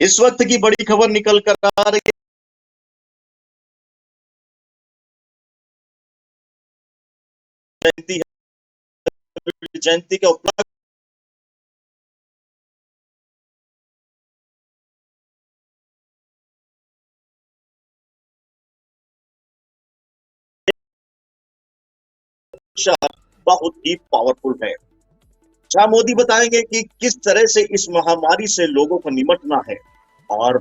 इस वक्त की बड़ी खबर निकल कर आ रही है, जयंती के उपलक्ष्य बहुत ही पावरफुल है। जहां मोदी बताएंगे कि किस तरह से इस महामारी से लोगों को निपटना है, और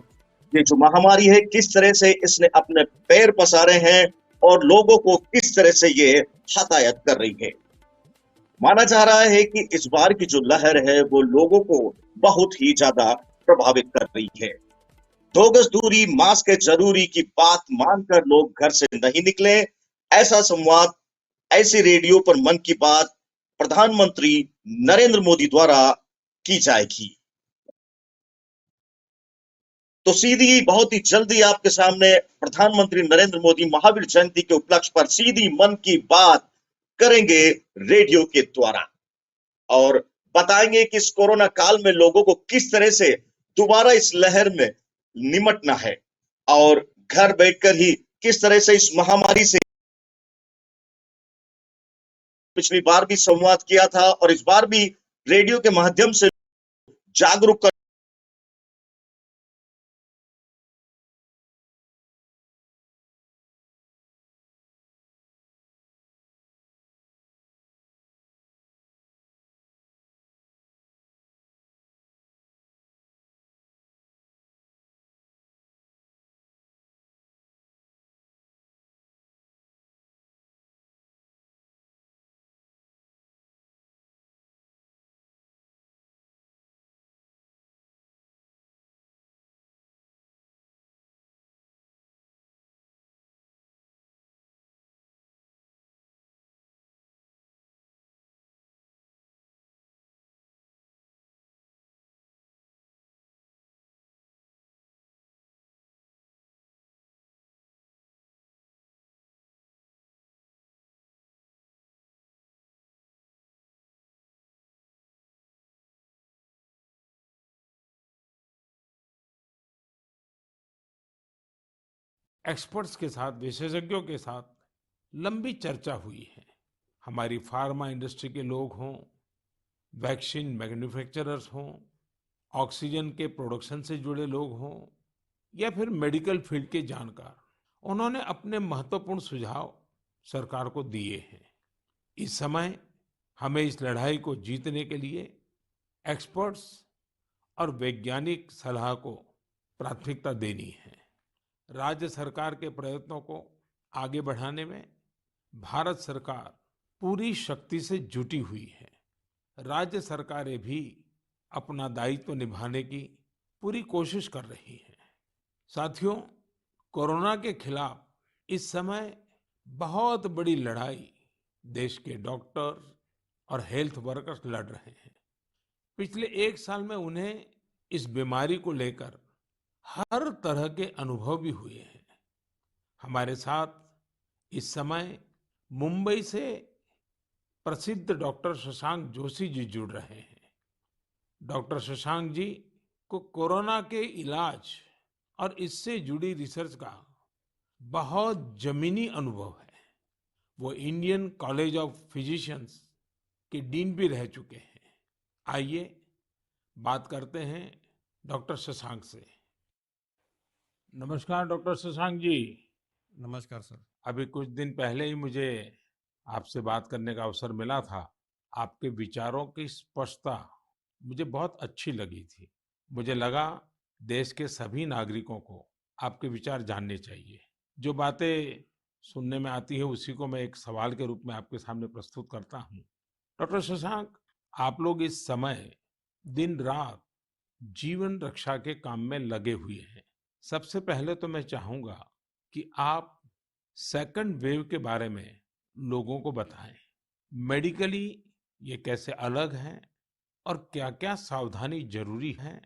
ये जो महामारी है किस तरह से इसने अपने पैर पसारे हैं और लोगों को किस तरह से ये हताहत कर रही है। माना जा रहा है कि इस बार की जो लहर है वो लोगों को बहुत ही ज्यादा प्रभावित कर रही है। 2 गज दूरी, मास्क है जरूरी की बात मानकर लोग घर से नहीं निकले। ऐसा संवाद, ऐसी रेडियो पर मन की बात प्रधानमंत्री नरेंद्र मोदी द्वारा की जाएगी। तो सीधी बहुत ही जल्दी आपके सामने प्रधानमंत्री नरेंद्र मोदी महावीर जयंती के उपलक्ष्य पर सीधी मन की बात करेंगे रेडियो के द्वारा, और बताएंगे कि इस कोरोना काल में लोगों को किस तरह से दोबारा इस लहर में निमटना है, और घर बैठकर ही किस तरह से इस महामारी से पिछली बार भी संवाद किया था और इस बार भी रेडियो के माध्यम से जागरूक कर एक्सपर्ट्स के साथ, विशेषज्ञों के साथ लंबी चर्चा हुई है। हमारी फार्मा इंडस्ट्री के लोग हों, वैक्सीन मैन्युफैक्चरर्स हों, ऑक्सीजन के प्रोडक्शन से जुड़े लोग हों, या फिर मेडिकल फील्ड के जानकार, उन्होंने अपने महत्वपूर्ण सुझाव सरकार को दिए हैं। इस समय हमें इस लड़ाई को जीतने के लिए एक्सपर्ट्स और वैज्ञानिक सलाह को प्राथमिकता देनी है। राज्य सरकार के प्रयत्नों को आगे बढ़ाने में भारत सरकार पूरी शक्ति से जुटी हुई है। राज्य सरकारें भी अपना दायित्व निभाने की पूरी कोशिश कर रही हैं। साथियों, कोरोना के खिलाफ इस समय बहुत बड़ी लड़ाई देश के डॉक्टर्स और हेल्थ वर्कर्स लड़ रहे हैं। पिछले 1 साल में उन्हें इस बीमारी को लेकर हर तरह के अनुभव भी हुए हैं। हमारे साथ इस समय मुंबई से प्रसिद्ध डॉक्टर शशांक जोशी जी जुड़ रहे हैं। डॉक्टर शशांक जी को कोरोना के इलाज और इससे जुड़ी रिसर्च का बहुत जमीनी अनुभव है। वो इंडियन कॉलेज ऑफ फिजिशियंस के डीन भी रह चुके हैं। आइए बात करते हैं डॉक्टर शशांक से। नमस्कार डॉक्टर शशांक जी। नमस्कार सर। अभी कुछ दिन पहले ही मुझे आपसे बात करने का अवसर मिला था। आपके विचारों की स्पष्टता मुझे बहुत अच्छी लगी थी। मुझे लगा देश के सभी नागरिकों को आपके विचार जानने चाहिए। जो बातें सुनने में आती है उसी को मैं एक सवाल के रूप में आपके सामने प्रस्तुत करता हूँ। डॉक्टर शशांक, आप लोग इस समय दिन रात जीवन रक्षा के काम में लगे हुए हैं। सबसे पहले तो मैं चाहूंगा कि आप सेकंड वेव के बारे में लोगों को बताएं। मेडिकली ये कैसे अलग है और क्या-क्या सावधानी जरूरी है।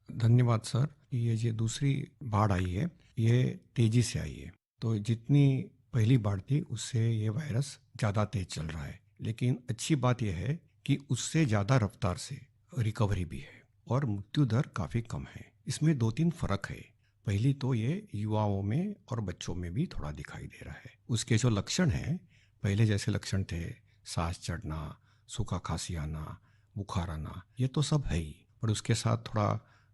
धन्यवाद सर। ये दूसरी बाढ़ आई है, ये तेजी से आई है। तो जितनी पहली बाढ़ थी उससे ये वायरस ज़्यादा तेज चल रहा है, लेकिन अच्छी बात यह है कि उससे ज़्यादा रफ्तार से रिकवरी भी है और मृत्यु दर काफ़ी कम है। इसमें 2-3 फ़र्क है। पहली तो ये युवाओं में और बच्चों में भी थोड़ा दिखाई दे रहा है। उसके जो लक्षण हैं, पहले जैसे लक्षण थे, सांस चढ़ना, सूखा खांसी आना, बुखार आना, ये तो सब है ही, पर उसके साथ थोड़ा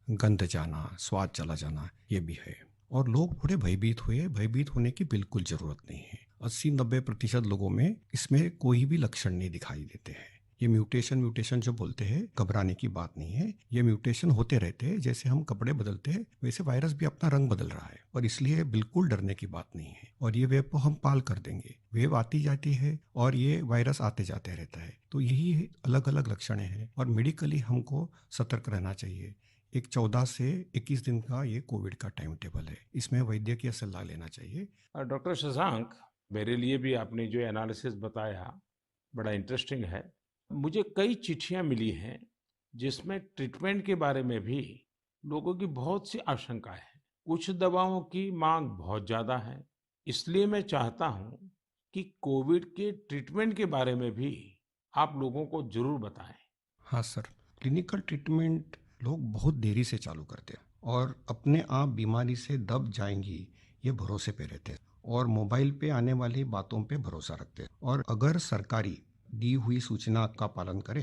गंध जाना, स्वाद चला जाना, ये भी है। और लोग थोड़े भयभीत हुए। भयभीत होने की बिल्कुल ज़रूरत नहीं है। 80-90% लोगों में इसमें कोई भी लक्षण नहीं दिखाई देते हैं। ये म्यूटेशन जो बोलते हैं, घबराने की बात नहीं है। ये म्यूटेशन होते रहते हैं। जैसे हम कपड़े बदलते हैं, वैसे वायरस भी अपना रंग बदल रहा है, और इसलिए बिल्कुल डरने की बात नहीं है। और ये वेव को हम पाल कर देंगे। वेव आती जाती है और ये वायरस आते जाते रहता है। तो यही अलग अलग लक्षण हैं, और मेडिकली हमको सतर्क रहना चाहिए। एक 14 से 21 दिन का ये कोविड का टाइम टेबल है। इसमें वैद्यकीय सलाह लेना चाहिए। डॉक्टर शशांक, मेरे लिए भी आपने जो एनालिसिस बताया बड़ा इंटरेस्टिंग है। मुझे कई चिट्ठियां मिली हैं जिसमें ट्रीटमेंट के बारे में भी लोगों की बहुत सी आशंकाएं हैं। कुछ दवाओं की मांग बहुत ज्यादा है। इसलिए मैं चाहता हूं कि कोविड के ट्रीटमेंट के बारे में भी आप लोगों को जरूर बताएं। हाँ सर, क्लिनिकल ट्रीटमेंट लोग बहुत देरी से चालू करते हैं और अपने आप बीमारी से दब जाएंगी ये भरोसे पे रहते हैं, और मोबाइल पे आने वाली बातों पे भरोसा रखते हैं। और अगर सरकारी दी हुई सूचना का पालन करे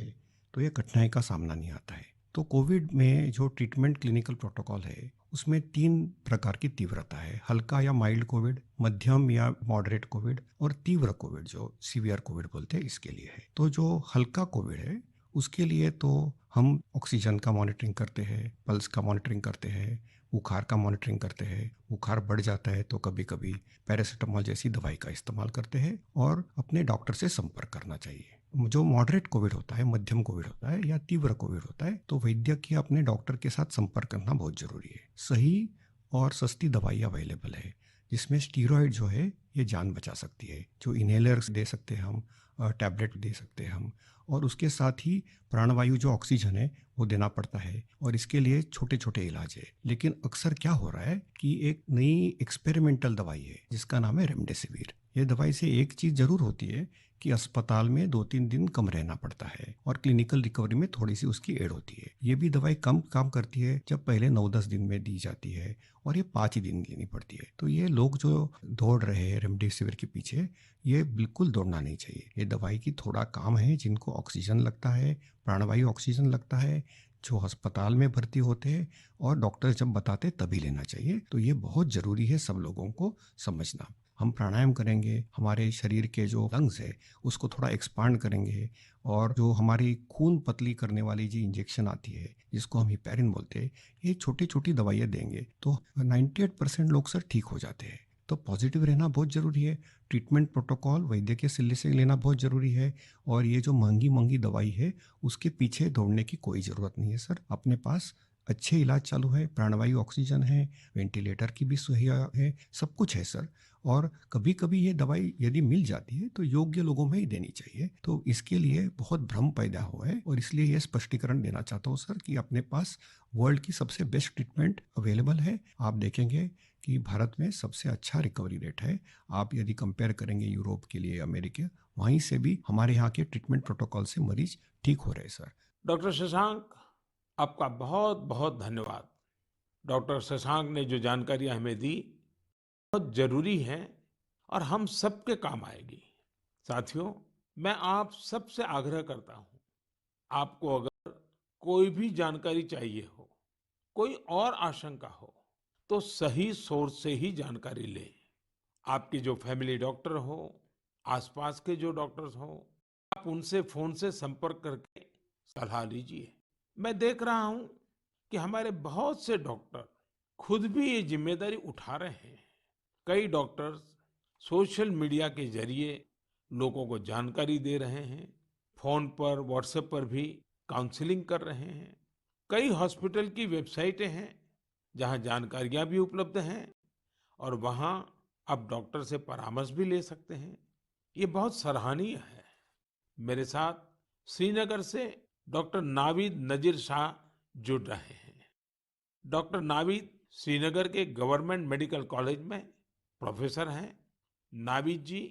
तो ये कठिनाई का सामना नहीं आता है। तो कोविड में जो ट्रीटमेंट क्लिनिकल प्रोटोकॉल है, उसमें 3 प्रकार की तीव्रता है। हल्का या माइल्ड कोविड, मध्यम या मॉडरेट कोविड, और तीव्र कोविड जो सीवियर कोविड बोलते हैं, इसके लिए है। तो जो हल्का कोविड है, उसके लिए तो हम ऑक्सीजन का मॉनिटरिंग करते हैं, पल्स का मॉनिटरिंग करते हैं, बुखार का मॉनिटरिंग करते हैं। बुखार बढ़ जाता है तो कभी कभी पैरासीटामोल जैसी दवाई का इस्तेमाल करते हैं, और अपने डॉक्टर से संपर्क करना चाहिए। जो मॉडरेट कोविड होता है, मध्यम कोविड होता है या तीव्र कोविड होता है, तो वैद्य की अपने डॉक्टर के साथ संपर्क करना बहुत जरूरी है। सही और सस्ती दवाई अवेलेबल है, जिसमें स्टीरॉयड जो है ये जान बचा सकती है। जो इनहेलर्स दे सकते हैं हम, टैबलेट दे सकते हैं हम, और उसके साथ ही प्राणवायु जो ऑक्सीजन है वो देना पड़ता है, और इसके लिए छोटे छोटे इलाज है। लेकिन अक्सर क्या हो रहा है कि एक नई एक्सपेरिमेंटल दवाई है जिसका नाम है रेमडेसिविर। ये दवाई से एक चीज़ जरूर होती है कि अस्पताल में 2-3 दिन कम रहना पड़ता है, और क्लिनिकल रिकवरी में थोड़ी सी उसकी एड होती है। ये भी दवाई कम काम करती है जब पहले 9-10 दिन में दी जाती है, और ये 5 ही दिन लेनी पड़ती है। तो ये लोग जो दौड़ रहे हैं रेमडेसिविर के पीछे, ये बिल्कुल दौड़ना नहीं चाहिए। ये दवाई की थोड़ा काम है। जिनको ऑक्सीजन लगता है, प्राणवायु ऑक्सीजन लगता है, जो अस्पताल में भर्ती होते हैं, और डॉक्टर जब बताते तभी लेना चाहिए। तो ये बहुत ज़रूरी है सब लोगों को समझना। हम प्राणायाम करेंगे, हमारे शरीर के जो लंग्स है उसको थोड़ा एक्सपांड करेंगे, और जो हमारी खून पतली करने वाली जो इंजेक्शन आती है जिसको हम हिपैरिन बोलते हैं, ये छोटी छोटी दवाइयाँ देंगे तो 98% लोग सर ठीक हो जाते हैं। तो पॉजिटिव रहना बहुत ज़रूरी है। ट्रीटमेंट प्रोटोकॉल वैद्य के सलाह से लेना बहुत ज़रूरी है, और ये जो महंगी महंगी दवाई है उसके पीछे दौड़ने की कोई ज़रूरत नहीं है सर। अपने पास अच्छे इलाज चालू है, प्राणवायु ऑक्सीजन है, वेंटिलेटर की भी सुविधा है, सब कुछ है सर। और कभी कभी ये दवाई यदि मिल जाती है तो योग्य लोगों में ही देनी चाहिए। तो इसके लिए बहुत भ्रम पैदा हुआ है, और इसलिए ये स्पष्टीकरण देना चाहता हूँ सर कि अपने पास वर्ल्ड की सबसे बेस्ट ट्रीटमेंट अवेलेबल है। आप देखेंगे कि भारत में सबसे अच्छा रिकवरी रेट है। आप यदि कंपेयर करेंगे यूरोप के लिए, अमेरिका, वहीं से भी हमारे यहाँ के ट्रीटमेंट प्रोटोकॉल से मरीज ठीक हो रहे हैं सर। डॉक्टर शशांक, आपका बहुत बहुत धन्यवाद। डॉक्टर शशांक ने जो जानकारियां हमें दी बहुत जरूरी है और हम सबके काम आएगी। साथियों, मैं आप सबसे आग्रह करता हूं, आपको अगर कोई भी जानकारी चाहिए हो, कोई और आशंका हो, तो सही सोर्स से ही जानकारी लें। आपके जो फैमिली डॉक्टर हो, आसपास के जो डॉक्टर्स हो, आप उनसे फोन से संपर्क करके सलाह लीजिए। मैं देख रहा हूं कि हमारे बहुत से डॉक्टर खुद भी ये जिम्मेदारी उठा रहे हैं। कई डॉक्टर्स सोशल मीडिया के जरिए लोगों को जानकारी दे रहे हैं, फोन पर, व्हाट्सएप पर भी काउंसलिंग कर रहे हैं। कई हॉस्पिटल की वेबसाइटें हैं जहां जानकारियां भी उपलब्ध हैं, और वहां आप डॉक्टर से परामर्श भी ले सकते हैं। ये बहुत सराहनीय है। मेरे साथ श्रीनगर से डॉक्टर नावीद नजीर शाह जुड़ रहे हैं। डॉक्टर नावीद श्रीनगर के गवर्नमेंट मेडिकल कॉलेज में प्रोफेसर हैं। नावीद जी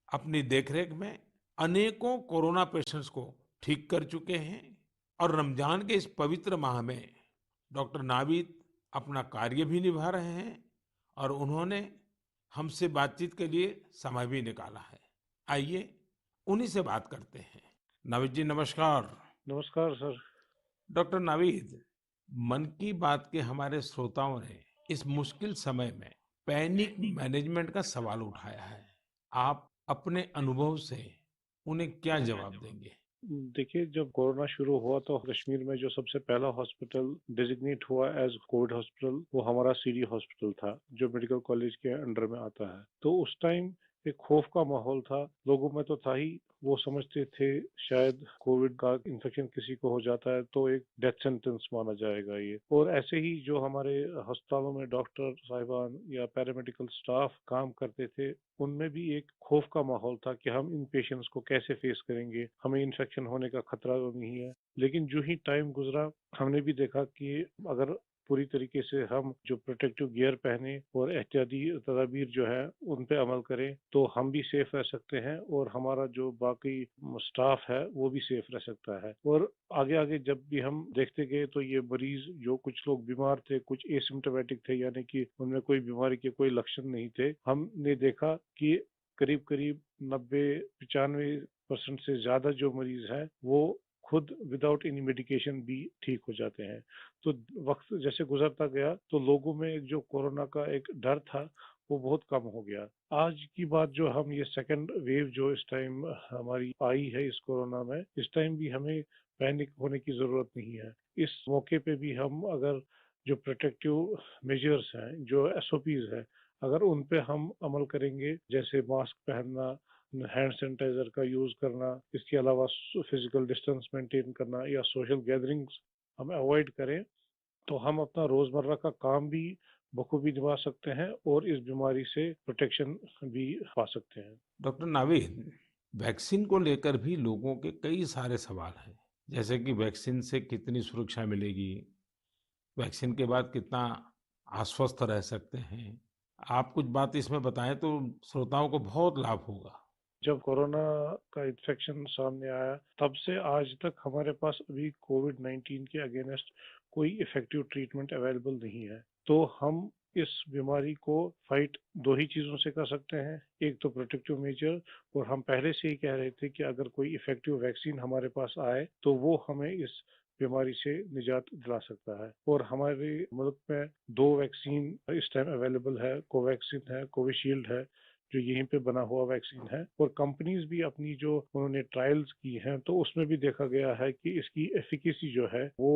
अपनी देखरेख में अनेकों कोरोना पेशेंट्स को ठीक कर चुके हैं, और रमजान के इस पवित्र माह में डॉक्टर नावीद अपना कार्य भी निभा रहे हैं और उन्होंने हमसे बातचीत के लिए समय भी निकाला है। आइए उन्हीं से बात करते हैं। नाविद जी नमस्कार। नमस्कार सर। डॉक्टर नाविद, मन की बात के हमारे श्रोताओं ने इस मुश्किल समय में पैनिक मैनेजमेंट का सवाल उठाया है। आप अपने अनुभव से उन्हें क्या जवाब देंगे? देखिए, जब कोरोना शुरू हुआ तो कश्मीर में जो सबसे पहला हॉस्पिटल डेजिग्नेट हुआ एज कोविड हॉस्पिटल वो हमारा सीडी हॉस्पिटल था, जो मेडिकल कॉलेज के अंडर में आता है। तो उस टाइम एक खौफ का माहौल था, लोगों में तो था ही। वो समझते थे शायद कोविड का इन्फेक्शन किसी को हो जाता है तो एक डेथ सेंटेंस माना जाएगा ये। और ऐसे ही जो हमारे अस्पतालों में डॉक्टर साहिबान या पैरामेडिकल स्टाफ काम करते थे, उनमें भी एक खौफ का माहौल था कि हम इन पेशेंट्स को कैसे फेस करेंगे, हमें इन्फेक्शन होने का खतरा तो नहीं है। लेकिन जो ही टाइम गुजरा, हमने भी देखा कि अगर पूरी तरीके से हम जो प्रोटेक्टिव गियर पहने और एहतियाती तदाबीर जो है उन पे अमल करें तो हम भी सेफ रह सकते हैं और हमारा जो बाकी स्टाफ है वो भी सेफ रह सकता है। और आगे आगे जब भी हम देखते गए तो ये मरीज जो कुछ लोग बीमार थे, कुछ एसिम्प्टोमेटिक थे, यानी कि उनमें कोई बीमारी के कोई लक्षण नहीं थे, हमने देखा कि करीब करीब 90-95% से ज्यादा जो मरीज है वो खुद विदाउट एनी मेडिकेशन भी ठीक हो जाते हैं। तो वक्त जैसे गुजरता गया तो लोगों में एक जो कोरोना का एक डर था वो बहुत कम हो गया। आज की बात जो हम ये सेकंड वेव जो इस टाइम हमारी आई है इस कोरोना में, इस टाइम भी हमें पैनिक होने की जरूरत नहीं है। इस मौके पे भी हम अगर जो प्रोटेक्टिव मेजर्स हैं, जो एसओपीज है, अगर उन पे हम अमल करेंगे, जैसे मास्क पहनना, हैंड सैनिटाइजर का यूज करना, इसके अलावा फिजिकल डिस्टेंस मेंटेन करना या सोशल गैदरिंग्स हम अवॉइड करें, तो हम अपना रोजमर्रा का काम भी बखूबी निभा सकते हैं और इस बीमारी से प्रोटेक्शन भी पा सकते हैं। डॉक्टर नाविद, वैक्सीन को लेकर भी लोगों के कई सारे सवाल हैं, जैसे कि वैक्सीन से कितनी सुरक्षा मिलेगी, वैक्सीन के बाद कितना आश्वस्त रह सकते हैं। आप कुछ बात इसमें बताएं तो श्रोताओं को बहुत लाभ होगा। जब कोरोना का इन्फेक्शन सामने आया तब से आज तक हमारे पास अभी कोविड-19 के अगेंस्ट कोई इफेक्टिव ट्रीटमेंट अवेलेबल नहीं है। तो हम इस बीमारी को फाइट दो ही चीजों से कर सकते हैं, एक तो प्रोटेक्टिव मेजर, और हम पहले से ही कह रहे थे कि अगर कोई इफेक्टिव वैक्सीन हमारे पास आए तो वो हमें इस बीमारी से निजात दिला सकता है। और हमारे मुल्क में दो वैक्सीन इस टाइम अवेलेबल है, कोवैक्सीन है, कोविशील्ड है, जो यहीं पे बना हुआ वैक्सीन है। और कंपनीज भी अपनी जो उन्होंने ट्रायल्स की हैं तो उसमें भी देखा गया है कि इसकी एफिकेसी जो है वो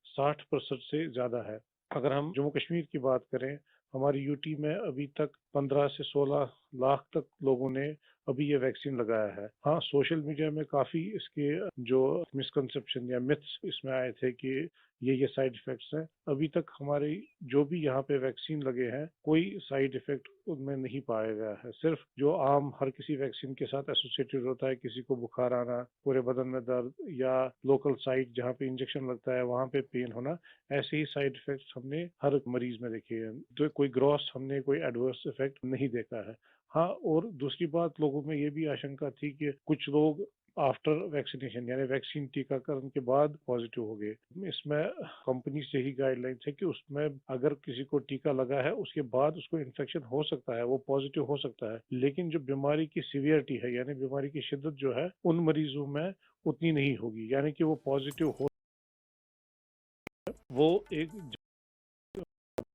60% से ज्यादा है। अगर हम जम्मू कश्मीर की बात करें, हमारी यूटी में अभी तक 15 से 16 लाख तक लोगों ने अभी ये वैक्सीन लगाया है। हाँ, सोशल मीडिया में काफी इसके जो मिसकंसेप्शन या मिथ्स इसमें आए थे कि ये साइड इफेक्ट्स हैं। अभी तक हमारे जो भी यहाँ पे वैक्सीन लगे हैं कोई साइड इफेक्ट उनमें नहीं पाया गया है। सिर्फ जो आम हर किसी वैक्सीन के साथ एसोसिएटेड होता है, किसी को बुखार आना, पूरे बदन में दर्द, या लोकल साइट जहाँ पे इंजेक्शन लगता है वहाँ पे पेन होना, ऐसे ही साइड इफेक्ट्स हमने हर मरीज में देखे हैं। तो कोई ग्रॉस हमने कोई एडवर्स इफेक्ट नहीं देखा है। हाँ, और दूसरी बात, लोगों में ये भी आशंका थी कि कुछ लोग आफ्टर वैक्सीनेशन यानी वैक्सीन टीकाकरण के बाद पॉजिटिव हो गए। इसमें कंपनी से ही गाइडलाइन है कि उसमें अगर किसी को टीका लगा है उसके बाद उसको इन्फेक्शन हो सकता है, वो पॉजिटिव हो सकता है, लेकिन जो बीमारी की सीवियरिटी है यानी बीमारी की शिद्दत जो है उन मरीजों में उतनी नहीं होगी, यानी कि वो पॉजिटिव हो वो एक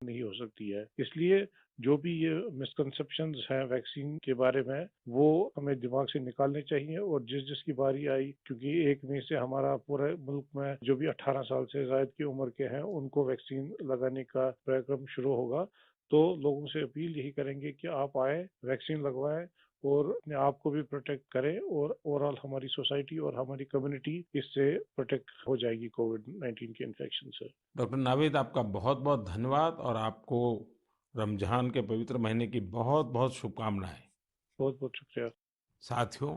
नहीं हो सकती है। इसलिए जो भी ये मिसकंसेप्शंस हैं वैक्सीन के बारे में वो हमें दिमाग से निकालने चाहिए। और जिस जिसकी बारी आई, क्योंकि 1 मई से हमारा पूरे मुल्क में जो भी 18 साल से ज्यादा की उम्र के हैं उनको वैक्सीन लगाने का कार्यक्रम शुरू होगा, तो लोगों से अपील यही करेंगे कि आप आए, वैक्सीन लगवाएं और अपने आप को भी प्रोटेक्ट करें, और ओवरऑल हमारी सोसाइटी और हमारी कम्युनिटी इससे प्रोटेक्ट हो जाएगी कोविड-19 के इन्फेक्शन से। डॉक्टर नाविद, आपका बहुत बहुत धन्यवाद और आपको रमजान के पवित्र महीने की बहुत बहुत शुभकामनाएं। बहुत बहुत शुक्रिया। साथियों,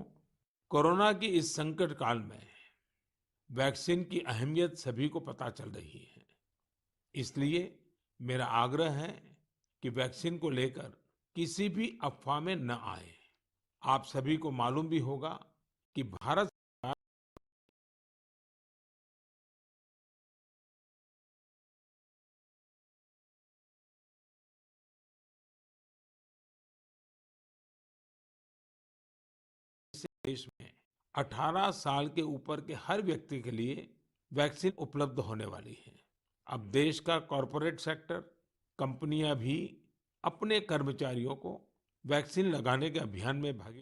कोरोना की इस संकट काल में वैक्सीन की अहमियत सभी को पता चल रही है। इसलिए मेरा आग्रह है कि वैक्सीन को लेकर किसी भी अफवाह में न आए। आप सभी को मालूम भी होगा कि भारत 18 साल के ऊपर के हर व्यक्ति के लिए वैक्सीन उपलब्ध होने वाली है। अब देश का कॉरपोरेट सेक्टर, कंपनियां भी अपने कर्मचारियों को वैक्सीन लगाने के अभियान में भागी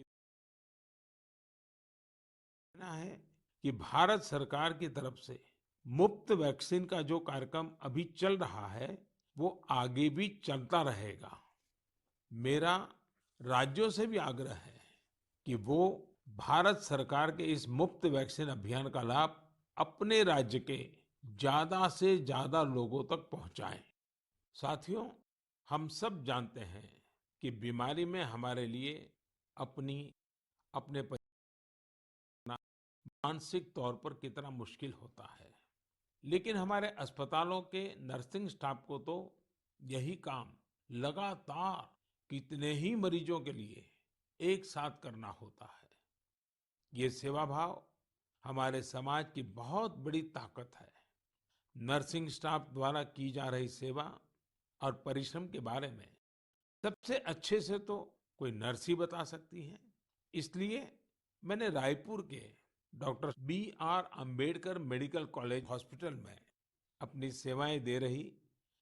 लेना है कि भारत सरकार की तरफ से मुफ्त वैक्सीन का जो कार्यक्रम अभी चल रहा है, वो आगे भी चलता रहेगा। मेरा राज्यों से भी आग्रह है कि वो भारत सरकार के इस मुफ्त वैक्सीन अभियान का लाभ अपने राज्य के ज्यादा से ज्यादा लोगों तक पहुंचाएं। साथियों, हम सब जानते हैं कि बीमारी में हमारे लिए अपनी अपने मानसिक तौर पर कितना मुश्किल होता है, लेकिन हमारे अस्पतालों के नर्सिंग स्टाफ को तो यही काम लगातार कितने ही मरीजों के लिए एक साथ करना होता है। ये सेवा भाव हमारे समाज की बहुत बड़ी ताकत है। नर्सिंग स्टाफ द्वारा की जा रही सेवा और परिश्रम के बारे में सबसे अच्छे से तो कोई नर्स ही बता सकती है। इसलिए मैंने रायपुर के doctor B.R. Ambedkar medical college hospital में अपनी सेवाएं दे रही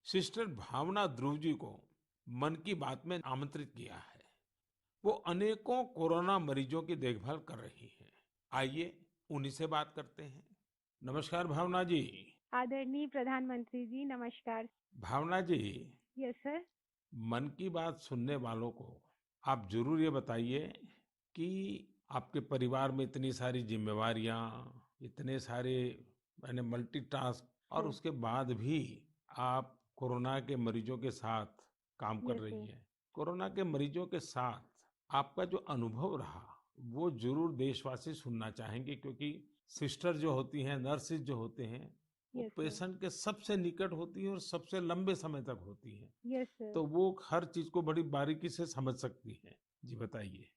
सिस्टर भावना ध्रुव जी को मन की बात में आमंत्रित किया है। वो अनेकों कोरोना मरीजों की देखभाल कर रही हैं। आइए उन्हीं से बात करते हैं। नमस्कार भावना जी। आदरणीय प्रधानमंत्री जी, नमस्कार। भावना जी, यस सर। मन की बात सुनने वालों को आप जरूर ये बताइए कि आपके परिवार में इतनी सारी जिम्मेवारियां, इतने सारे मैंने मल्टीटास्क, और सर। उसके बाद भी आप कोरोना के मरीजों के साथ काम कर यस रही सर। हैं। कोरोना के मरीजों के साथ आपका जो अनुभव रहा, वो जरूर देशवासी सुनना चाहेंगे, क्योंकि सिस्टर जो होती हैं, नर्सिस जो होते हैं, वो यस सर। पेशेंट के सबसे निकट होती हैं और सबसे लंबे समय तक होती हैं। Yes sir. तो वो हर चीज को बड़ी बारीकी से समझ सकती हैं। जी बताइए।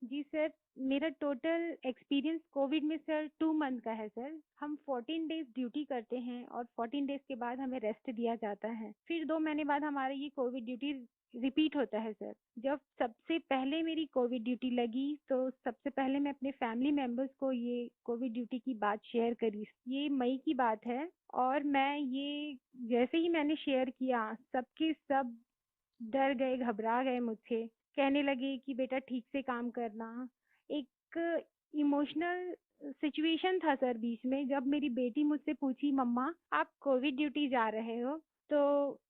जी सर, मेरा टोटल एक्सपीरियंस कोविड में सर 2 मंथ का है सर। हम 14 डेज ड्यूटी करते हैं और 14 डेज के बाद हमें रेस्ट दिया जाता है। फिर 2 महीने बाद हमारा ये कोविड ड्यूटी रिपीट होता है सर। जब सबसे पहले मेरी कोविड ड्यूटी लगी, तो सबसे पहले मैं अपने फैमिली मेंबर्स को ये कोविड ड्यूटी की बात शेयर करी। ये मई की बात है और मैं ये जैसे ही मैंने शेयर किया, सबके सब डर गए, घबरा गए मुझसे। कहने लगे कि बेटा ठीक से काम करना। एक इमोशनल सिचुएशन था सर बीच में, जब मेरी बेटी मुझसे पूछी, मम्मा आप कोविड ड्यूटी जा रहे हो? तो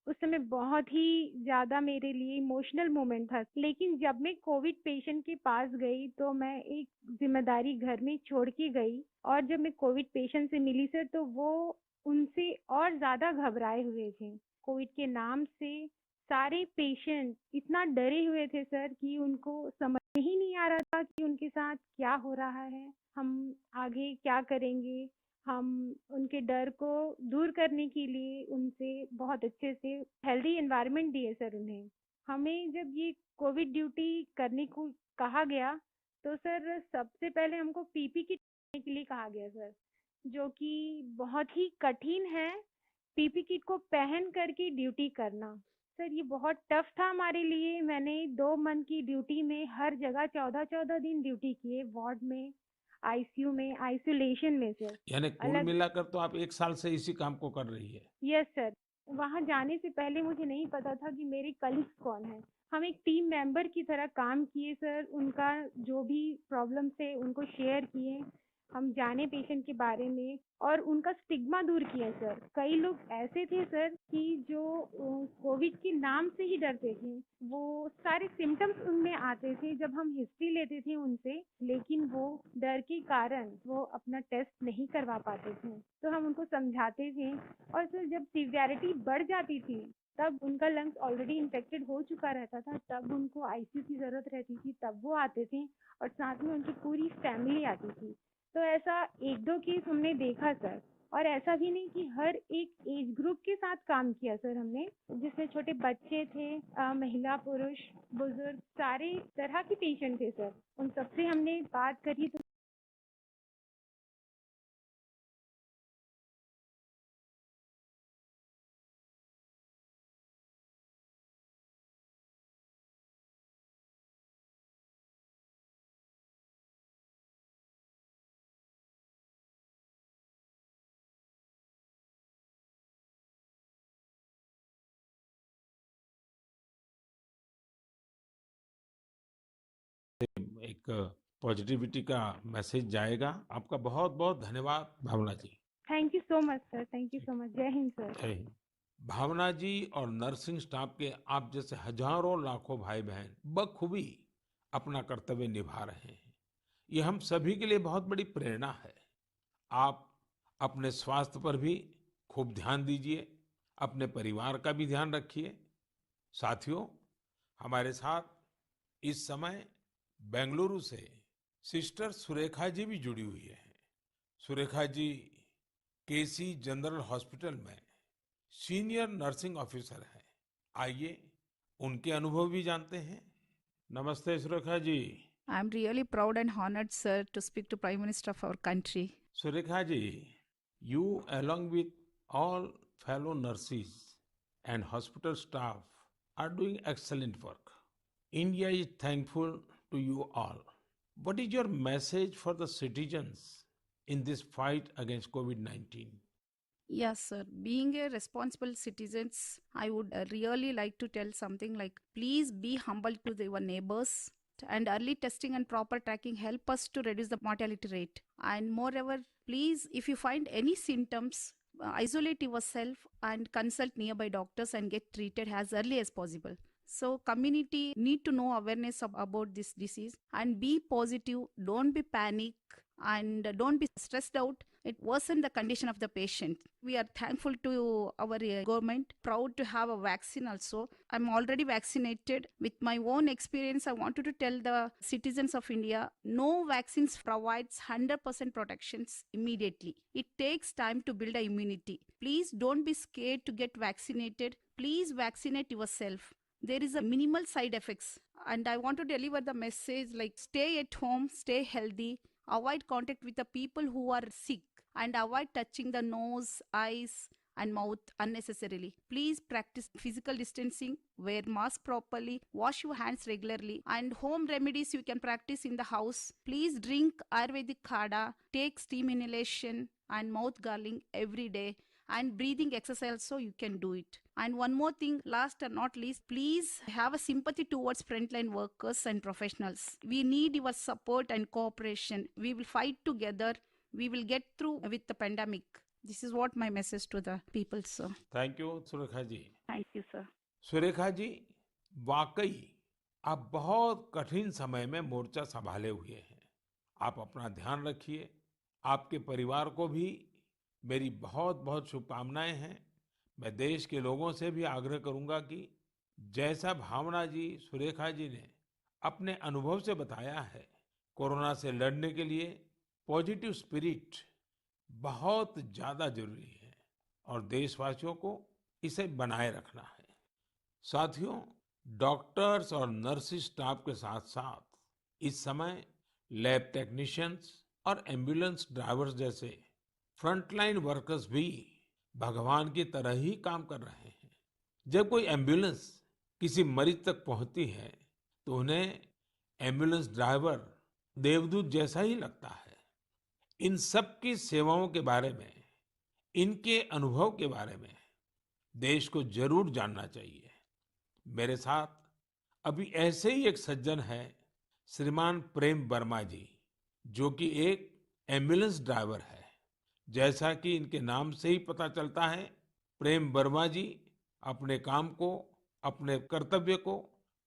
उस समय बहुत ही ज़्यादा मेरे लिए इमोशनल मोमेंट था। लेकिन जब मैं कोविड पेशेंट के पास गई, तो मैं एक ज़िम्मेदारी घर में छोड़ के गई और जब मैं कोविड पेशेंट से मिली सर, तो वो उनसे और ज़्यादा घबराए हुए थे। कोविड के नाम से सारे पेशेंट इतना डरे हुए थे सर कि उनको समझ ही नहीं आ रहा था कि उनके साथ क्या हो रहा है, हम आगे क्या करेंगे। हम उनके डर को दूर करने के लिए उनसे बहुत अच्छे से हेल्दी एनवायरनमेंट दिए सर उन्हें। हमें जब ये कोविड ड्यूटी करने को कहा गया, तो सर सबसे पहले हमको पीपी किट लेने के लिए कहा गया सर, जो कि बहुत ही कठिन है। पीपी किट को पहन करके ड्यूटी करना सर, ये बहुत टफ था हमारे लिए। मैंने 2 मंथ की ड्यूटी में हर जगह 14-14 दिन ड्यूटी किए, वार्ड में, आईसीयू में, आइसोलेशन में सर। यानी कुल अलग। मिलाकर तो आप 1 साल से इसी काम को कर रही है। Yes sir. वहाँ जाने से पहले मुझे नहीं पता था कि मेरे कलीग्स कौन हैं। हम एक टीम मेंबर की तरह काम किए सर, उनका जो भी प्रॉब्लम थे उनको शेयर किए। हम जाने पेशेंट के बारे में और उनका स्टिग्मा दूर किया सर। कई लोग ऐसे थे सर कि जो कोविड के नाम से ही डरते थे। वो सारे सिम्टम्स उनमें आते थे जब हम हिस्ट्री लेते थे उनसे, लेकिन वो डर के कारण वो अपना टेस्ट नहीं करवा पाते थे। तो हम उनको समझाते थे और सर जब सीवियरिटी बढ़ जाती थी, तब उनका लंग्स ऑलरेडी इन्फेक्टेड हो चुका रहता था, तब उनको आईसीयू की ज़रूरत रहती थी, तब वो आते थे और साथ में उनकी पूरी फैमिली आती थी। तो ऐसा 1-2 केस हमने देखा सर। और ऐसा भी नहीं कि हर एक एज ग्रुप के साथ काम किया सर हमने, जिसमें छोटे बच्चे थे, महिला, पुरुष, बुजुर्ग, सारे तरह के पेशेंट थे सर। उन सबसे हमने बात करी तो से एक पॉजिटिविटी का मैसेज जाएगा। आपका बहुत बहुत धन्यवाद Bhavna ji. Thank you so much sir, thank you so much. जय हिंद सर। जय हिंद। भावना जी और नर्सिंग स्टाफ के आप जैसे हजारों लाखों भाई बहन बखूबी अपना कर्तव्य निभा रहे हैं। ये हम सभी के लिए बहुत बड़ी प्रेरणा है। आप अपने स्वास्थ्य पर भी खूब ध्यान दीजिए, अपने परिवार का भी ध्यान रखिए। साथियों, हमारे साथ इस समय बेंगलुरु से सिस्टर सुरेखा जी भी जुड़ी हुई है। सुरेखा जी केसी जनरल हॉस्पिटल में सीनियर नर्सिंग ऑफिसर है। आइए उनके अनुभव भी जानते हैं। नमस्ते Surekha ji. I'm really proud and honored, sir, to speak to Prime Minister of our country. Surekha ji, you along with all fellow nurses and hospital staff are doing excellent work. India is thankful to you all. What is your message for the citizens in this fight against COVID-19? Yes, sir. Being a responsible citizens, I would really like to tell something like, please be humble to your neighbors. And early testing and proper tracking help us to reduce the mortality rate. And moreover, please, if you find any symptoms, isolate yourself and consult nearby doctors and get treated as early as possible. So community need to know awareness about this disease and be positive. Don't be panic and don't be stressed out. It worsen the condition of the patient. We are thankful to our government, proud to have a vaccine also. I'm already vaccinated. With my own experience, I wanted to tell the citizens of India, no vaccines provides 100% protections immediately. It takes time to build a immunity. Please don't be scared to get vaccinated. Please vaccinate yourself. There is a minimal side effects, and I want to deliver the message like stay at home, stay healthy, avoid contact with the people who are sick, and avoid touching the nose, eyes and mouth unnecessarily. Please practice physical distancing, wear mask properly, wash your hands regularly, and home remedies you can practice in the house. Please drink Ayurvedic Khada, take steam inhalation and mouth gargling every day, and breathing exercise so you can do it. And one more thing, last and not least, please have a sympathy towards frontline workers and professionals. We need your support and cooperation. We will fight together. We will get through with the pandemic. This is what my message to the people, sir. Thank you Surekha ji. Thank you, sir. Surekha ji, वाकई आप बहुत कठिन समय में मोर्चा संभाले हुए हैं। आप अपना ध्यान रखिए। आपके परिवार को भी मेरी बहुत बहुत शुभकामनाएं हैं। मैं देश के लोगों से भी आग्रह करूंगा कि जैसा भावना जी, सुरेखा जी ने अपने अनुभव से बताया है, कोरोना से लड़ने के लिए पॉजिटिव स्पिरिट बहुत ज्यादा जरूरी है और देशवासियों को इसे बनाए रखना है। साथियों, डॉक्टर्स और नर्सिंग स्टाफ के साथ साथ इस समय लैब टेक्नीशियंस और एम्बुलेंस ड्राइवर्स जैसे फ्रंटलाइन वर्कर्स भी भगवान की तरह ही काम कर रहे हैं। जब कोई एम्बुलेंस किसी मरीज तक पहुंचती है तो उन्हें एम्बुलेंस ड्राइवर देवदूत जैसा ही लगता है। इन सब की सेवाओं के बारे में, इनके अनुभव के बारे में देश को जरूर जानना चाहिए। मेरे साथ अभी ऐसे ही एक सज्जन है, श्रीमान प्रेम वर्मा जी, जो कि एक एम्बुलेंस ड्राइवर है। जैसा कि इनके नाम से ही पता चलता है, प्रेम वर्मा जी अपने काम को, अपने कर्तव्य को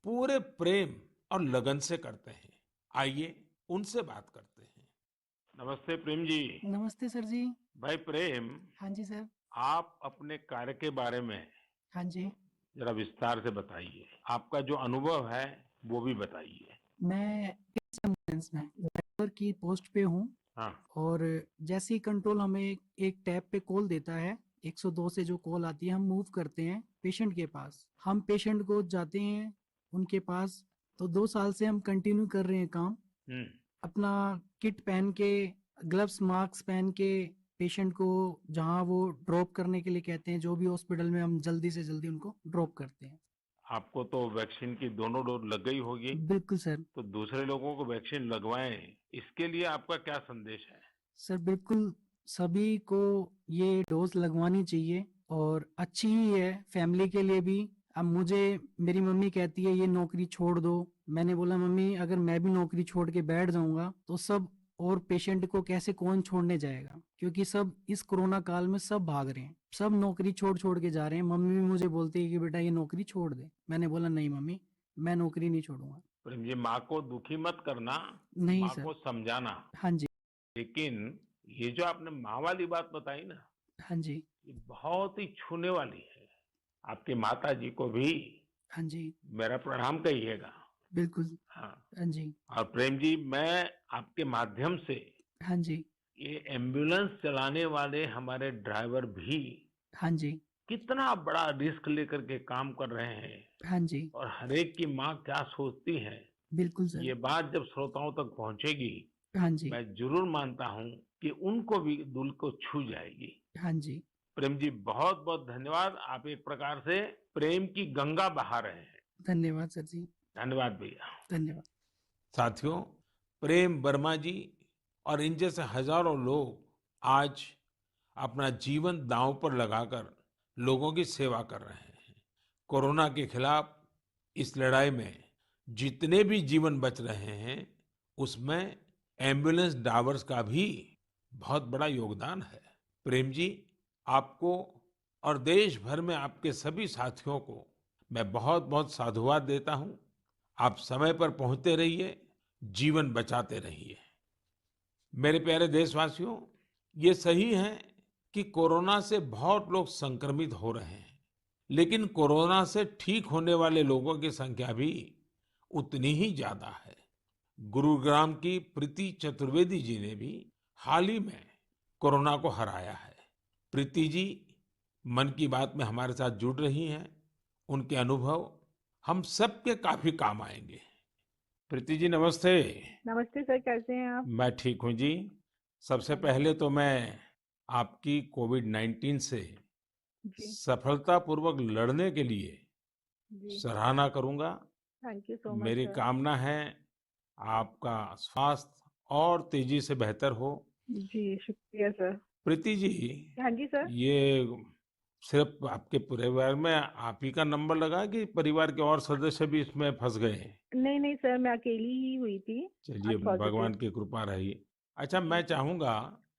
पूरे प्रेम और लगन से करते हैं। आइए उनसे बात करते हैं। नमस्ते प्रेम जी। नमस्ते सर जी। भाई प्रेम, हाँ जी सर। आप अपने कार्य के बारे में हाँ जी। जरा विस्तार से बताइए। आपका जो अनुभव है वो भी बताइए। मैं इस एम्बुलेंस में ड्राइवर की पोस्ट पे हूँ। हाँ। और जैसे ही कंट्रोल हमें एक टैब पे कॉल देता है, 102 से जो कॉल आती है, हम मूव करते हैं पेशेंट के पास। हम पेशेंट को जाते हैं उनके पास। तो 2 साल से हम कंटिन्यू कर रहे हैं काम। अपना किट पहन के, ग्लव्स मास्क पहन के पेशेंट को जहाँ वो ड्रॉप करने के लिए कहते हैं, जो भी हॉस्पिटल में, हम जल्दी से जल्दी उनको ड्रॉप करते हैं। आपको तो वैक्सीन की दोनों डोज लग गई होगी। बिल्कुल सर। तो दूसरे लोगों को वैक्सीन लगवाएं, इसके लिए आपका क्या संदेश है? सर बिल्कुल, सभी को ये डोज लगवानी चाहिए और अच्छी ही है फैमिली के लिए भी। अब मुझे मेरी मम्मी कहती है ये नौकरी छोड़ दो। मैंने बोला मम्मी अगर मैं भी नौकरी छोड़ के बैठ जाऊंगा तो सब और पेशेंट को कैसे कौन छोड़ने जाएगा, क्योंकि सब इस कोरोना काल में सब भाग रहे हैं, सब नौकरी छोड़ छोड़ के जा रहे हैं। मम्मी भी मुझे बोलती है कि बेटा ये नौकरी छोड़ दे। मैंने बोला नहीं मम्मी, मैं नौकरी नहीं छोड़ूंगा। प्रेम जी, माँ को दुखी मत करना, नहीं माँ सर। को समझाना। हाँ जी। लेकिन ये जो आपने माँ वाली बात बताई ना, हाँ जी। ये बहुत ही छूने वाली है। आपकी माता जी को भी हाँ जी। मेरा प्रणाम कहिएगा। बिल्कुल। हाँ। हाँ जी। और प्रेम जी, मैं आपके माध्यम से हाँ जी। ये एम्बुलेंस चलाने वाले हमारे ड्राइवर भी हाँ जी। कितना बड़ा रिस्क लेकर के काम कर रहे हैं, हाँ जी। और हर एक की माँ क्या सोचती है, बिल्कुल सर। ये बात जब श्रोताओं तक पहुंचेगी, हाँ जी। मैं जरूर मानता हूं कि उनको भी दिल को छू जाएगी। हाँ जी। प्रेम जी, बहुत बहुत धन्यवाद। आप एक प्रकार से प्रेम की गंगा बहा रहे हैं। धन्यवाद सर जी। धन्यवाद भैया। धन्यवाद। साथियों, प्रेम वर्मा जी और इन जैसे हजारों लोग आज अपना जीवन दांव पर लगाकर लोगों की सेवा कर रहे हैं। कोरोना के खिलाफ इस लड़ाई में जितने भी जीवन बच रहे हैं, उसमें एम्बुलेंस ड्राइवर्स का भी बहुत बड़ा योगदान है। प्रेम जी, आपको और देश भर में आपके सभी साथियों को मैं बहुत बहुत साधुवाद देता हूं। आप समय पर पहुंचते रहिए, जीवन बचाते रहिए। मेरे प्यारे देशवासियों, ये सही है कि कोरोना से बहुत लोग संक्रमित हो रहे हैं, लेकिन कोरोना से ठीक होने वाले लोगों की संख्या भी उतनी ही ज्यादा है। गुरुग्राम की प्रीति चतुर्वेदी जी ने भी हाल ही में कोरोना को हराया है। प्रीति जी मन की बात में हमारे साथ जुड़ रही हैं। उनके अनुभव हम सबके काफी काम आएंगे। प्रीति जी, नमस्ते। नमस्ते सर, कैसे हैं आप? मैं ठीक हूँ जी। सबसे पहले तो मैं आपकी कोविड-19 से जी। सफलतापूर्वक लड़ने के लिए जी। सराहना करूंगा। थैंक यू सो मच मेरी सर। कामना है आपका स्वास्थ्य और तेजी से बेहतर हो। जी, शुक्रिया सर। प्रीति जी, हाँ जी सर। ये सिर्फ आपके परिवार में आप ही का नंबर लगा है कि परिवार के और सदस्य भी इसमें फंस गए हैं? नहीं नहीं सर, मैं अकेली ही हुई थी चलिए, आज पॉजिटिव। भगवान की कृपा रही। अच्छा, जी मैं सर। चाहूंगा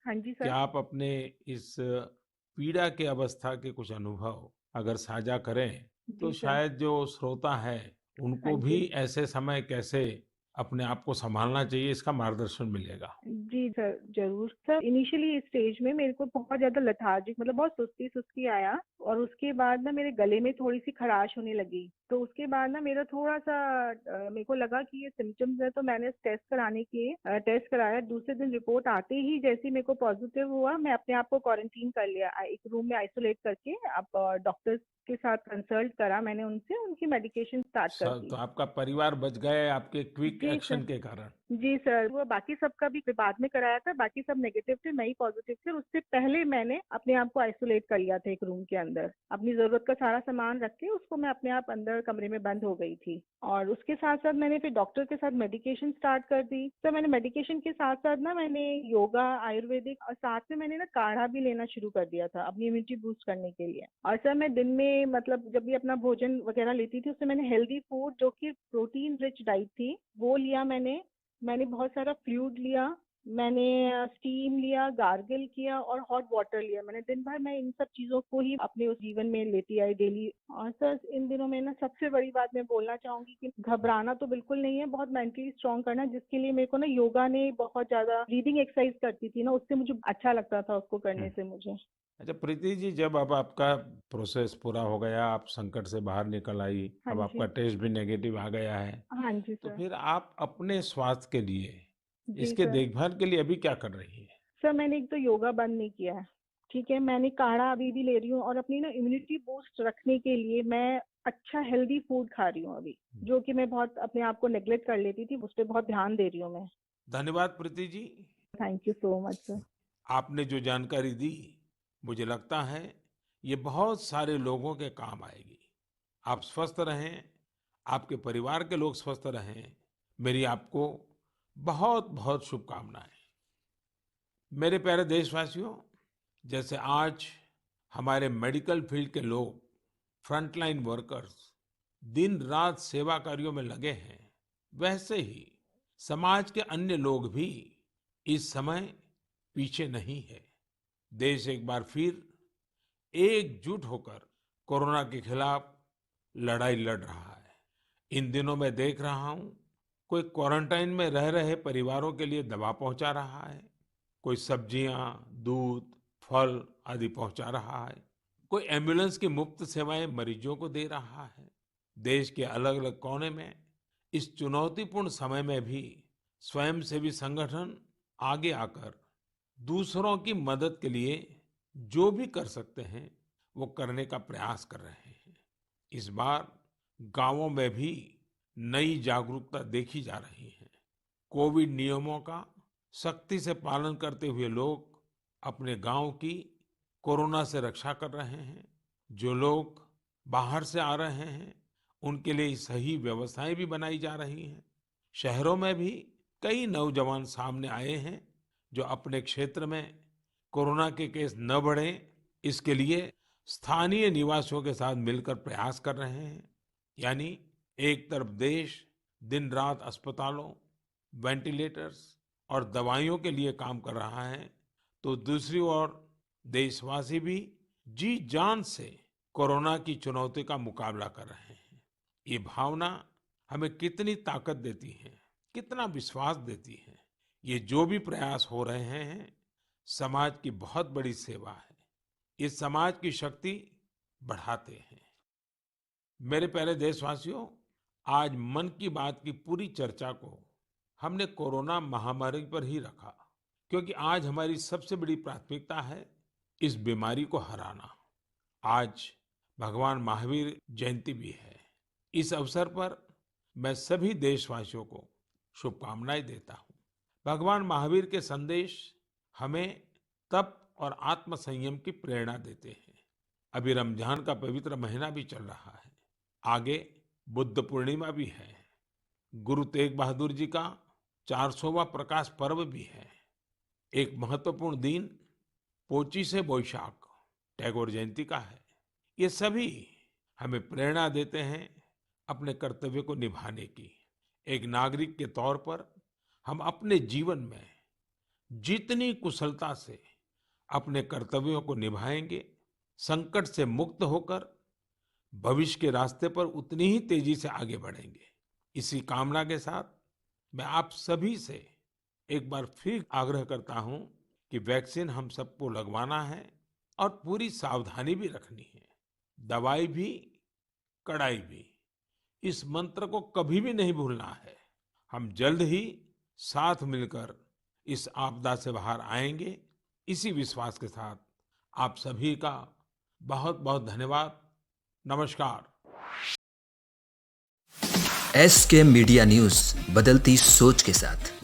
हाँ जी कि सर। आप अपने इस पीड़ा के अवस्था के कुछ अनुभव अगर साझा करें, तो जी सर। शायद जो श्रोता है हाँ उनको भी जी। ऐसे समय कैसे अपने आप को संभालना चाहिए, इसका मार्गदर्शन मिलेगा। जी सर, ज़रूर। सर इनिशियली इस स्टेज में मेरे को बहुत ज़्यादा लेथार्जिक मतलब बहुत सुस्ती-सुस्ती आया, और उसके बाद ना मेरे गले में थोड़ी-सी खराश होने लगी। तो उसके बाद ना मेरा थोड़ा-सा मेरे को लगा कि ये सिम्पटम्स है, तो मैंने टेस्ट कराया। दूसरे दिन रिपोर्ट आते ही जैसे ही मेरे को पॉजिटिव हुआ, मैं अपने आप को क्वारंटीन कर लिया। एक रूम में आइसोलेट करके अब डॉक्टर्स के साथ कंसल्ट करा मैंने उनसे, उनकी मेडिकेशन स्टार्ट कर दी। तो आपका परिवार बच गए आपके क्विक जी एक्शन सर। के कारण। जी सर, वो बाकी सबका भी बाद में कराया था, बाकी सब नेगेटिव थे, मैं ही पॉजिटिव थी, और उससे पहले मैंने अपने आप को आइसोलेट कर लिया था एक रूम के अंदर। अपनी ज़रूरत का सारा सामान रख के उसको मैं अपने आप अंदर कमरे में बंद हो गई थी। और उसके साथ-साथ मैंने फिर डॉक्टर के साथ मेडिकेशन स्टार्ट कर दी। तो मैंने मेडिकेशन के साथ-साथ ना मैंने योगा, आयुर्वेदिक और साथ में मैंने ना काढ़ा भी लेना शुरू कर दिया था अपनी इम्यूनिटी बूस्ट करने के लिए। और सर मैं दिन में मतलब जब भी अपना भोजन वगैरह लेती थी, उसमें मैंने हेल्दी फूड जो कि प्रोटीन रिच डाइट थी, वो लिया मैंने बहुत सारा फ्लूइड लिया, मैंने स्टीम लिया, गार्गल किया और हॉट वाटर लिया। मैंने दिन भर मैं इन सब चीज़ों को ही अपने उस जीवन में लेती आई डेली। और सर इन दिनों में ना सबसे बड़ी बात मैं बोलना चाहूँगी कि घबराना तो बिल्कुल नहीं है, बहुत मेंटली स्ट्रांग करना है, जिसके लिए मेरे को ना योगा ने बहुत ज़्यादा ब्रीदिंग एक्सरसाइज करती थी ना, उससे मुझे अच्छा लगता था उसको करने से मुझे। अच्छा प्रीति जी, जब अब आपका प्रोसेस पूरा हो गया, आप संकट से बाहर निकल आई, हाँ अब आपका जी। टेस्ट भी नेगेटिव आ गया है, हाँ जी तो सर। फिर आप अपने स्वास्थ्य के लिए, जी इसके सर। देखभाल के लिए अभी क्या कर रही है? सर मैंने एक तो योगा बंद नहीं किया है, ठीक है? मैंने काढ़ा अभी भी ले रही हूँ, और अपनी ना इम्यूनिटी बूस्ट रखने के लिए मैं अच्छा हेल्दी फूड खा रही हूँ अभी, जो कि मैं बहुत अपने आप को नेग्लेक्ट कर लेती थी, उस पे बहुत ध्यान दे रही हूँ मैं। धन्यवाद Preeti ji. Thank you so much sir. आपने जो जानकारी दी, मुझे लगता है ये बहुत सारे लोगों के काम आएगी। आप स्वस्थ रहें, आपके परिवार के लोग स्वस्थ रहें, मेरी आपको बहुत बहुत शुभकामनाएं। मेरे प्यारे देशवासियों, जैसे आज हमारे मेडिकल फील्ड के लोग फ्रंटलाइन वर्कर्स दिन रात सेवा कार्यों में लगे हैं, वैसे ही समाज के अन्य लोग भी इस समय पीछे नहीं है। देश एक बार फिर एकजुट होकर कोरोना के खिलाफ लड़ाई लड़ रहा है। इन दिनों मैं देख रहा हूं, कोई क्वारंटाइन में रह रहे परिवारों के लिए दवा पहुंचा रहा है, कोई सब्जियां, दूध, फल आदि पहुंचा रहा है, कोई एम्बुलेंस की मुफ्त सेवाएं मरीजों को दे रहा है। देश के अलग अलग कोने में इस चुनौतीपूर्ण समय में भी स्वयंसेवी संगठन आगे आकर दूसरों की मदद के लिए जो भी कर सकते हैं वो करने का प्रयास कर रहे हैं। इस बार गांवों में भी नई जागरूकता देखी जा रही है। कोविड नियमों का सख्ती से पालन करते हुए लोग अपने गांव की कोरोना से रक्षा कर रहे हैं। जो लोग बाहर से आ रहे हैं उनके लिए सही व्यवस्थाएं भी बनाई जा रही हैं। शहरों में भी कई नौजवान सामने आए हैं जो अपने क्षेत्र में कोरोना के केस न बढ़े इसके लिए स्थानीय निवासियों के साथ मिलकर प्रयास कर रहे हैं। यानी एक तरफ देश दिन रात अस्पतालों, वेंटिलेटर्स और दवाइयों के लिए काम कर रहा है, तो दूसरी ओर देशवासी भी जी जान से कोरोना की चुनौती का मुकाबला कर रहे हैं। ये भावना हमें कितनी ताकत देती है, कितना विश्वास देती है। ये जो भी प्रयास हो रहे हैं समाज की बहुत बड़ी सेवा है। ये समाज की शक्ति बढ़ाते हैं। मेरे प्यारे देशवासियों, आज मन की बात की पूरी चर्चा को हमने कोरोना महामारी पर ही रखा, क्योंकि आज हमारी सबसे बड़ी प्राथमिकता है इस बीमारी को हराना। आज भगवान महावीर जयंती भी है। इस अवसर पर मैं सभी देशवासियों को शुभकामनाएं देता हूं। भगवान महावीर के संदेश हमें तप और आत्म संयम की प्रेरणा देते हैं। अभी रमजान का पवित्र महीना भी चल रहा है, आगे बुद्ध पूर्णिमा भी है, गुरु तेग बहादुर जी का 400वां प्रकाश पर्व भी है। एक महत्वपूर्ण दिन पोचिशे बोईशाख टैगोर जयंती का है। ये सभी हमें प्रेरणा देते हैं अपने कर्तव्य को निभाने की। एक नागरिक के तौर पर हम अपने जीवन में जितनी कुशलता से अपने कर्तव्यों को निभाएंगे, संकट से मुक्त होकर भविष्य के रास्ते पर उतनी ही तेजी से आगे बढ़ेंगे। इसी कामना के साथ मैं आप सभी से एक बार फिर आग्रह करता हूं कि वैक्सीन हम सबको लगवाना है और पूरी सावधानी भी रखनी है। दवाई भी, कड़ाई भी, इस मंत्र को कभी भी नहीं भूलना है। हम जल्द ही साथ मिलकर इस आपदा से बाहर आएंगे। इसी विश्वास के साथ आप सभी का बहुत बहुत धन्यवाद। नमस्कार। SK मीडिया न्यूज, बदलती सोच के साथ।